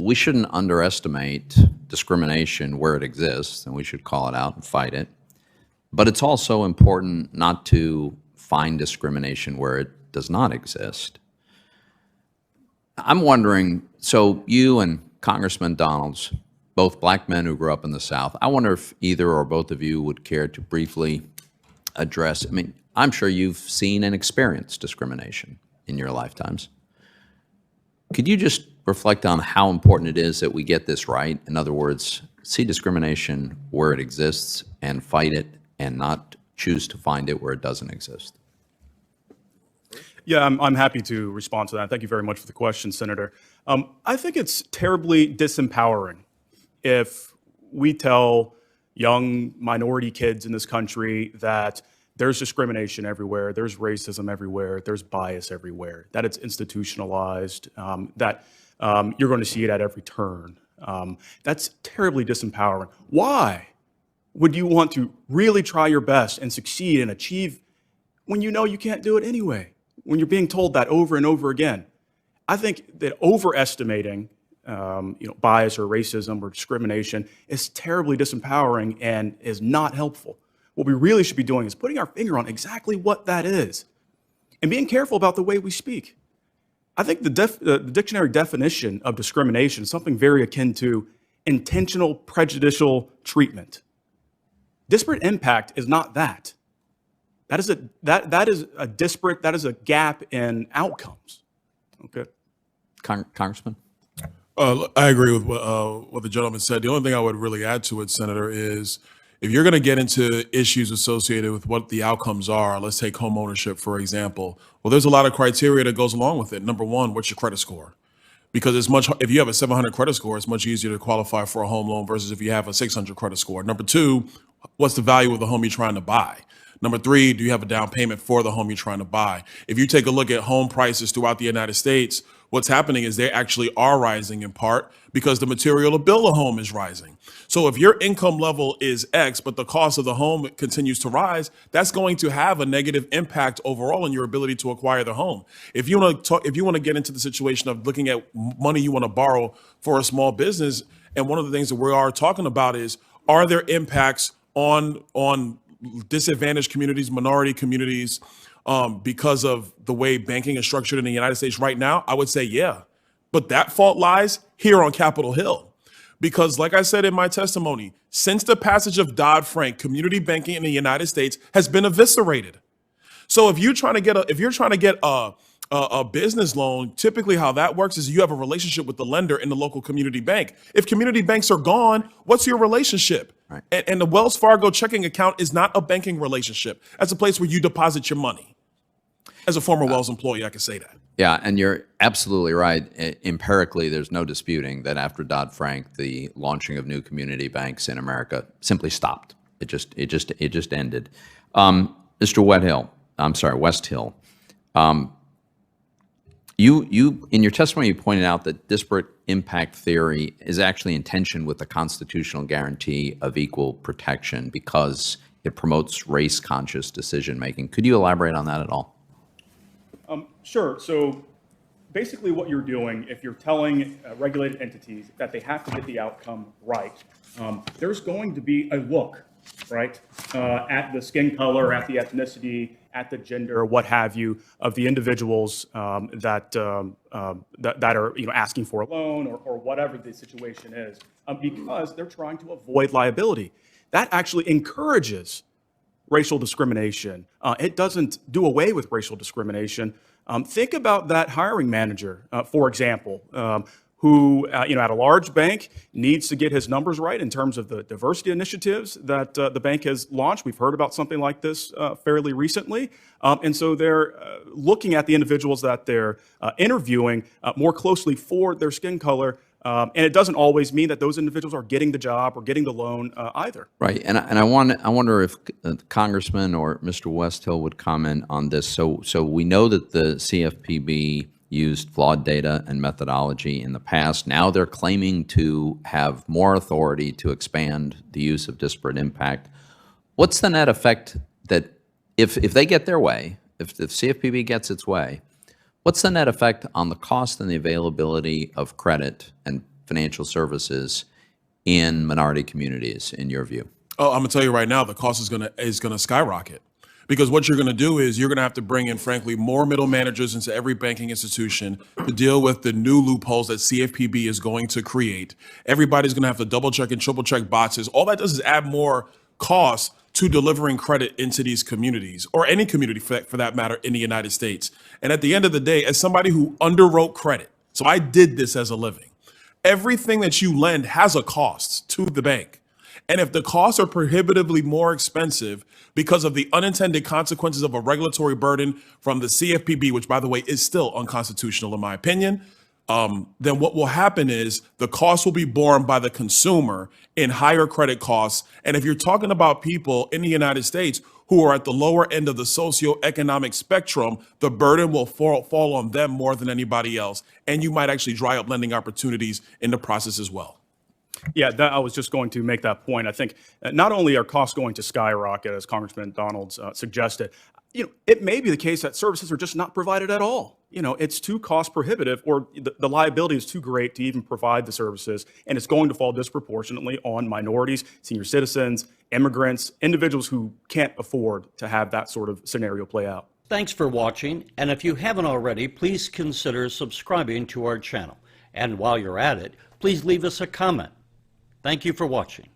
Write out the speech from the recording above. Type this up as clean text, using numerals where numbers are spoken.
we shouldn't underestimate discrimination where it exists, and we should call it out and fight it. But it's also important not to find discrimination where it does not exist. I'm wondering, so you and Congressman Donalds, both black men who grew up in the South, I wonder if either or both of you would care to briefly address, I mean, I'm sure you've seen and experienced discrimination in your lifetimes. Could you just reflect on how important it is that we get this right? In other words, see discrimination where it exists and fight it, and not choose to find it where it doesn't exist. Yeah, I'm happy to respond to that. Thank you very much for the question, Senator. I think it's terribly disempowering if we tell young minority kids in this country that there's discrimination everywhere, there's racism everywhere, there's bias everywhere, that it's institutionalized, that you're going to see it at every turn. That's terribly disempowering. Why would you want to really try your best and succeed and achieve when you know you can't do it anyway, when you're being told that over and over again? I think that overestimating bias or racism or discrimination is terribly disempowering and is not helpful. What we really should be doing is putting our finger on exactly what that is and being careful about the way we speak. I think the dictionary definition of discrimination is something very akin to intentional prejudicial treatment. Disparate impact is not that. That is a disparate, that is a gap in outcomes. Okay. Congressman? I agree with what the gentleman said. The only thing I would really add to it, Senator, is if you're going to get into issues associated with what the outcomes are, let's take home ownership, for example. Well, there's a lot of criteria that goes along with it. Number one, what's your credit score? Because if you have a 700 credit score, it's much easier to qualify for a home loan versus if you have a 600 credit score. Number two, what's the value of the home you're trying to buy? Number three, do you have a down payment for the home you're trying to buy? If you take a look at home prices throughout the United States, what's happening is they actually are rising in part because the material to build a home is rising. So if your income level is X, but the cost of the home continues to rise, that's going to have a negative impact overall on your ability to acquire the home. If you want to get into the situation of looking at money you want to borrow for a small business, and one of the things that we are talking about is, are there impacts on disadvantaged communities, minority communities, because of the way banking is structured in the United States right now? I would say, yeah. But that fault lies here on Capitol Hill. Because like I said in my testimony, since the passage of Dodd-Frank, community banking in the United States has been eviscerated. So if you're trying to get a business loan, typically how that works is you have a relationship with the lender in the local community bank. If community banks are gone, what's your relationship? Right. And the Wells Fargo checking account is not a banking relationship. That's a place where you deposit your money. As a former Wells employee, I can say that. Yeah, and you're absolutely right. Empirically, there's no disputing that after Dodd-Frank, the launching of new community banks in America simply stopped. It just ended. Mr. Westhill, you in your testimony, you pointed out that disparate impact theory is actually in tension with the constitutional guarantee of equal protection because it promotes race-conscious decision-making. Could you elaborate on that at all? Sure. So basically what you're doing, if you're telling regulated entities that they have to get the outcome right, there's going to be a look, right, at the skin color, at the ethnicity, at the gender, what have you, of the individuals that are asking for a loan or whatever the situation is, because they're trying to avoid liability. That actually encourages racial discrimination. It doesn't do away with racial discrimination. Think about that hiring manager, for example, who at a large bank needs to get his numbers right in terms of the diversity initiatives that the bank has launched. We've heard about something like this fairly recently. And so they're looking at the individuals that they're interviewing more closely for their skin color. And it doesn't always mean that those individuals are getting the job or getting the loan either. Right, and I wonder if Congressman or Mr. Westhill would comment on this. So we know that the CFPB used flawed data and methodology in the past. Now they're claiming to have more authority to expand the use of disparate impact. What's the net effect that if they get their way, if the CFPB gets its way, what's the net effect on the cost and the availability of credit and financial services in minority communities, in your view? Oh, I'm gonna tell you right now, the cost is gonna skyrocket. Because what you're going to do is you're going to have to bring in, frankly, more middle managers into every banking institution to deal with the new loopholes that CFPB is going to create. Everybody's going to have to double check and triple check boxes. All that does is add more costs to delivering credit into these communities, or any community for that matter in the United States. And at the end of the day, as somebody who underwrote credit, so I did this as a living, everything that you lend has a cost to the bank. And if the costs are prohibitively more expensive because of the unintended consequences of a regulatory burden from the CFPB, which, by the way, is still unconstitutional in my opinion, then what will happen is the cost will be borne by the consumer in higher credit costs. And if you're talking about people in the United States who are at the lower end of the socioeconomic spectrum, the burden will fall on them more than anybody else. And you might actually dry up lending opportunities in the process as well. Yeah, I was just going to make that point. I think not only are costs going to skyrocket, as Congressman Donalds suggested, it may be the case that services are just not provided at all. It's too cost prohibitive, or the liability is too great to even provide the services, and it's going to fall disproportionately on minorities, senior citizens, immigrants, individuals who can't afford to have that sort of scenario play out. Thanks for watching, and if you haven't already, please consider subscribing to our channel. And while you're at it, please leave us a comment. Thank you for watching.